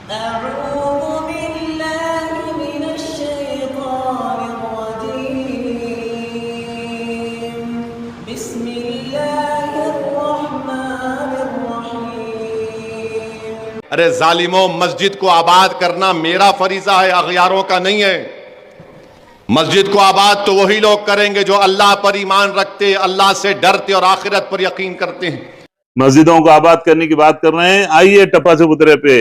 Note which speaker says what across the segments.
Speaker 1: أعوذ بالله من الشيطان الرجيم بسم الله الرحمن الرحيم
Speaker 2: ارے ظالموں، مسجد کو آباد کرنا میرا فریضہ ہے، اغیاروں کا نہیں ہے۔ مسجد کو آباد تو وہی لوگ کریں گے جو اللہ پر ایمان رکھتے، اللہ سے ڈرتے اور آخرت پر یقین کرتے ہیں۔
Speaker 3: مسجدوں کو آباد کرنے کی بات کر رہے ہیں، آئیے ٹپا چبوترے پہ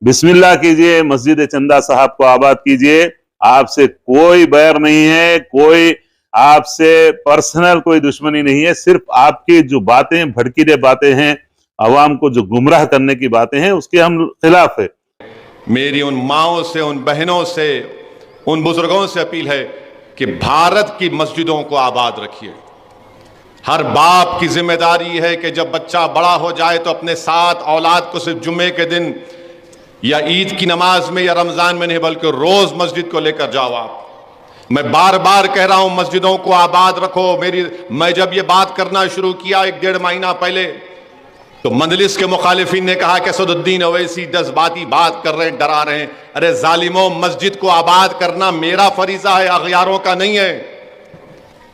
Speaker 3: بسم اللہ کیجئے، مسجد چندہ صاحب کو آباد کیجئے۔ آپ سے کوئی بیر نہیں ہے، کوئی آپ سے پرسنل کوئی دشمنی نہیں ہے، صرف آپ کی جو باتیں بھڑکیلے باتیں ہیں، عوام کو جو گمراہ کرنے کی باتیں ہیں، اس کے ہم خلاف ہے۔
Speaker 2: میری ان ماؤں سے، ان بہنوں سے، ان بزرگوں سے اپیل ہے کہ بھارت کی مسجدوں کو آباد رکھیے۔ ہر باپ کی ذمہ داری ہے کہ جب بچہ بڑا ہو جائے تو اپنے ساتھ اولاد کو صرف جمعے کے دن یا عید کی نماز میں یا رمضان میں نہیں بلکہ روز مسجد کو لے کر جاؤ۔ آپ، میں بار بار کہہ رہا ہوں مسجدوں کو آباد رکھو۔ میں جب یہ بات کرنا شروع کیا 1-1.5 مہینہ پہلے تو مجلس کے مخالفین نے کہا کہ اسد الدین اویسی جذباتی بات کر رہے ہیں، ڈرا رہے ہیں۔ ارے ظالموں، مسجد کو آباد کرنا میرا فریضہ ہے، اغیاروں کا نہیں ہے۔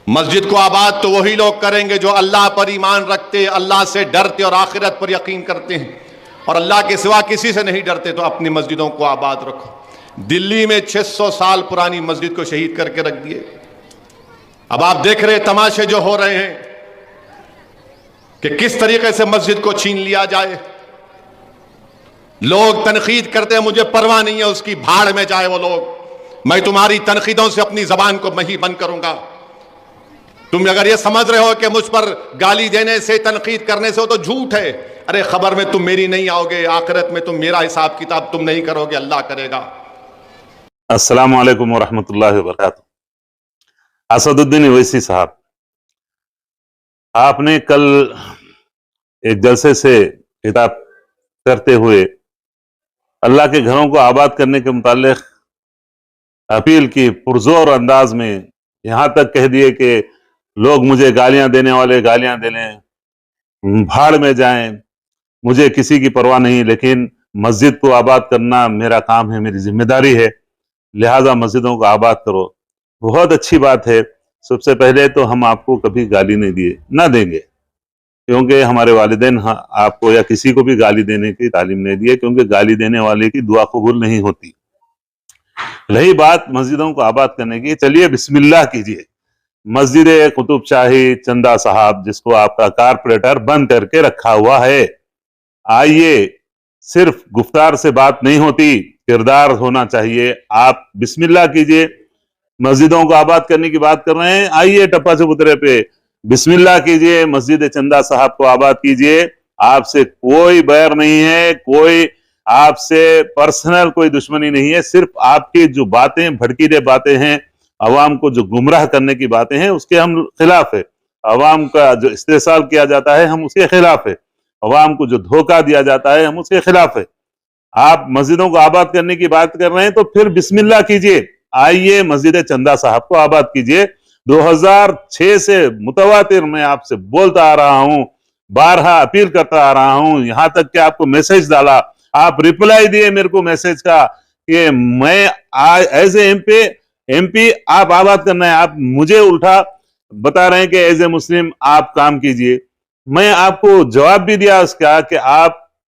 Speaker 2: مسجد کو آباد تو وہی لوگ کریں گے جو اللہ پر ایمان رکھتے، اللہ سے ڈرتے اور آخرت پر یقین کرتے ہیں، اور اللہ کے سوا کسی سے نہیں ڈرتے۔ تو اپنی مسجدوں کو آباد رکھو۔ دلی میں 600 سال پرانی مسجد کو شہید کر کے رکھ دیے۔ اب آپ دیکھ رہے تماشے جو ہو رہے ہیں کہ کس طریقے سے مسجد کو چھین لیا جائے۔ لوگ تنقید کرتے ہیں، مجھے پرواہ نہیں ہے اس کی، بھاڑ میں جائے وہ لوگ، میں تمہاری تنقیدوں سے اپنی زبان کو میں ہی بند کروں گا۔ تم اگر یہ سمجھ رہے ہو کہ مجھ پر گالی دینے سے، تنقید کرنے سے، وہ تو جھوٹ ہے۔ ارے خبر میں تم میری نہیں آؤ گے، آخرت میں تم میرا حساب کتاب تم نہیں کرو گے، اللہ کرے گا۔
Speaker 3: السلام علیکم ورحمۃ اللہ وبرکاتہ۔ اسد الدین اویسی صاحب، آپ نے کل ایک جلسے سے خطاب کرتے ہوئے اللہ کے گھروں کو آباد کرنے کے متعلق اپیل کی پرزور انداز میں، یہاں تک کہہ دیے کہ لوگ مجھے گالیاں دینے والے گالیاں دینے، بھاڑ میں جائیں، مجھے کسی کی پرواہ نہیں، لیکن مسجد کو آباد کرنا میرا کام ہے، میری ذمہ داری ہے، لہٰذا مسجدوں کو آباد کرو۔ بہت اچھی بات ہے۔ سب سے پہلے تو ہم آپ کو کبھی گالی نہیں دیے، نہ دیں گے، کیونکہ ہمارے والدین آپ کو یا کسی کو بھی گالی دینے کی تعلیم نہیں دیے، کیونکہ گالی دینے والے کی دعا قبول نہیں ہوتی۔ رہی بات مسجدوں کو آباد کرنے کی، چلیے بسم اللہ کیجئے۔ مسجد قطب شاہی چندہ صاحب، جس کو آپ کا کارپوریٹر بند کر کے رکھا ہوا ہے، آئیے، صرف گفتار سے بات نہیں ہوتی، کردار ہونا چاہیے۔ آپ بسم اللہ کیجئے، مسجدوں کو آباد کرنے کی بات کر رہے ہیں، آئیے ٹپا چبوترے پہ بسم اللہ کیجئے، مسجد چندہ صاحب کو آباد کیجئے۔ آپ سے کوئی بیر نہیں ہے، کوئی آپ سے پرسنل کوئی دشمنی نہیں ہے، صرف آپ کی جو باتیں بھڑکیلے باتیں ہیں، عوام کو جو گمراہ کرنے کی باتیں ہیں، اس کے ہم خلاف ہے۔ عوام کا جو استحصال کیا جاتا ہے، ہم اس کے خلاف ہے۔ عوام کو جو دھوکہ دیا جاتا ہے، ہم اس کے خلاف ہے۔ آپ مسجدوں کو آباد کرنے کی بات کر رہے ہیں تو پھر بسم اللہ کیجئے، آئیے مسجد چندہ صاحب کو آباد کیجئے۔ 2006 سے متواتر میں آپ سے بولتا آ رہا ہوں، بارہا اپیل کرتا آ رہا ہوں، یہاں تک کہ آپ کو میسج ڈالا، آپ ریپلائی دیے میرے کو میسج کا کہ میں ایز اے ایم پی آپ آباد کرنا ہے۔ آپ مجھے الٹا بتا رہے ہیں کہ ایز اے مسلم آپ کام کیجئے۔ میں آپ کو جواب بھی دیا اس کا کہ آپ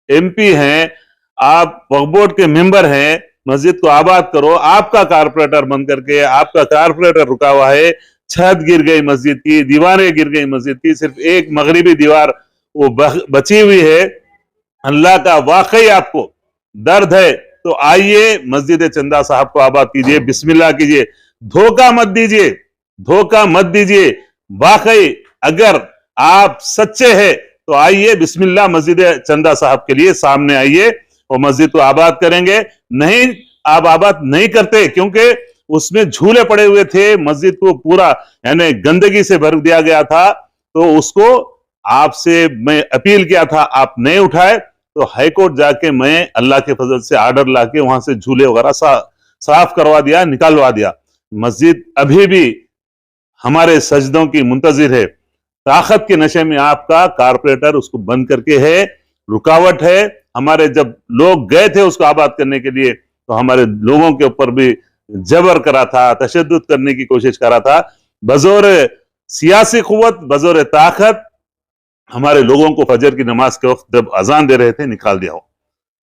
Speaker 3: ایم پی ہیں، آپ وقف بورڈ کے ممبر ہیں، مسجد کو آباد کرو۔ آپ کا کارپوریٹر بن کر کے، آپ کا کارپوریٹر رکا ہوا ہے، چھت گر گئی مسجد کی، دیواریں گر گئی مسجد کی، صرف ایک مغربی دیوار وہ بچی ہوئی ہے۔ اللہ کا واقعی آپ کو درد ہے تو آئیے مسجد چندہ صاحب کو آباد کیجئے، بسم اللہ کیجئے، دھوکہ مت دیجئے، دھوکہ مت دیجئے۔ واقعی اگر آپ سچے ہیں تو آئیے بسم اللہ مسجد چندہ صاحب کے لیے سامنے آئیے اور مسجد کو آباد کریں گے۔ نہیں، آپ آباد نہیں کرتے کیونکہ اس میں جھولے پڑے ہوئے تھے، مسجد کو پورا یعنی گندگی سے بھر دیا گیا تھا، تو اس کو آپ سے میں اپیل کیا تھا، آپ نہیں اٹھائے، تو ہائی کورٹ جا کے میں اللہ کے فضل سے آرڈر لا کے وہاں سے جھولے وغیرہ صاف کروا دیا، نکالوا دیا۔ مسجد ابھی بھی ہمارے سجدوں کی منتظر ہے۔ طاقت کے نشے میں آپ کا کارپوریٹر اس کو بند کر کے ہے، رکاوٹ ہے۔ ہمارے جب لوگ گئے تھے اس کو آباد کرنے کے لیے تو ہمارے لوگوں کے اوپر بھی جبر کرا تھا, تشدد کرنے کی کوشش کرا تھا. بزور سیاسی قوت, بزور طاقت ہمارے لوگوں کو فجر کی نماز کے وقت جب اذان دے رہے تھے نکال دیا ہو.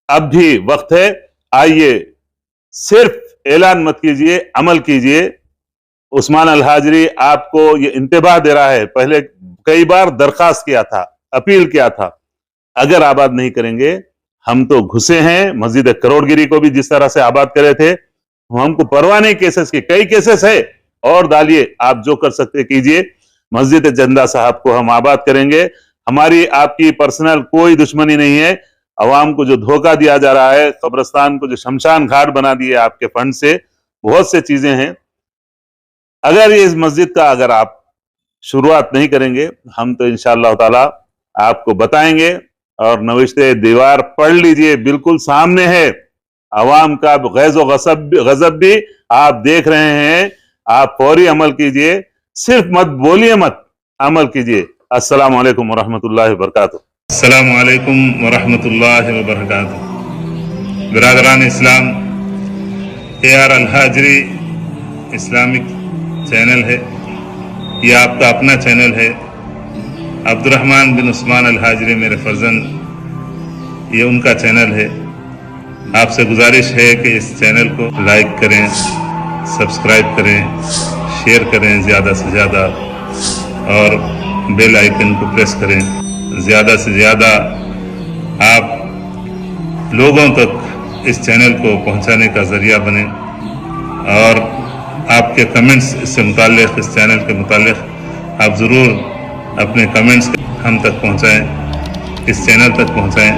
Speaker 3: اب بھی وقت ہے, آئیے صرف اعلان مت کیجئے, عمل کیجئے. عثمان الحاجری آپ کو یہ انتباہ دے رہا ہے, پہلے کئی بار درخواست کیا تھا, اپیل کیا تھا, اگر آباد نہیں کریں گے ہم تو گھسے ہیں. مسجد کروڑ گیری کو بھی جس طرح سے آباد کرے تھے, ہم کو پرواہ نہیں کیسز کی, کئی کیسز ہے اور ڈالیے, آپ جو کر سکتے کیجئے. مسجد جندہ صاحب کو ہم آباد کریں گے. ہماری آپ کی پرسنل کوئی دشمنی نہیں ہے. عوام کو جو دھوکہ دیا جا رہا ہے, قبرستان کو جو شمشان گھاٹ بنا دیے آپ کے فنڈ سے, بہت سے چیزیں ہیں. اگر یہ اس مسجد کا اگر آپ شروعات نہیں کریں گے ہم تو انشاءاللہ تعالی آپ کو بتائیں گے. اور نوشتے دیوار پڑھ لیجئے, بالکل سامنے ہے. عوام کا غیظ و غضب بھی آپ دیکھ رہے ہیں. آپ فوری عمل کیجئے, صرف مت بولیے, مت عمل کیجئے. السلام علیکم ورحمۃ اللہ وبرکاتہ.
Speaker 4: السلام علیکم ورحمۃ اللہ وبرکاتہ. برادران اسلام, AR الحاجری اسلامک چینل ہے, یہ آپ کا اپنا چینل ہے. عبد الرحمن بن عثمان الحاجری میرے فرزند, یہ ان کا چینل ہے. آپ سے گزارش ہے کہ اس چینل کو لائک کریں, سبسکرائب کریں, شیئر کریں زیادہ سے زیادہ, اور بیل آئیکن کو پریس کریں. زیادہ سے زیادہ آپ لوگوں تک اس چینل کو پہنچانے کا ذریعہ بنیں, اور آپ کے کمنٹس اس سے متعلق, اس چینل کے متعلق آپ ضرور اپنے کمنٹس ہم تک پہنچائیں, اس چینل تک پہنچائیں,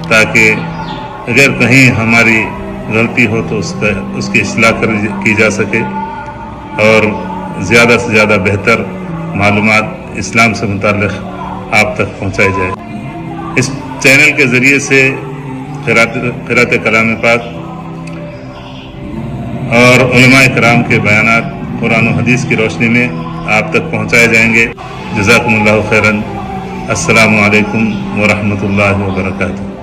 Speaker 4: تاکہ اگر کہیں ہماری غلطی ہو تو اس کی اصلاح کی جا سکے, اور زیادہ سے زیادہ بہتر معلومات اسلام سے متعلق آپ تک پہنچائی جائے. اس چینل کے ذریعے سے قرأت کلام پاک اور علماء کرام کے بیانات قرآن و حدیث کی روشنی میں آپ تک پہنچائے جائیں گے. جزاکم اللہ خیراً. السلام علیکم ورحمۃ اللہ وبرکاتہ.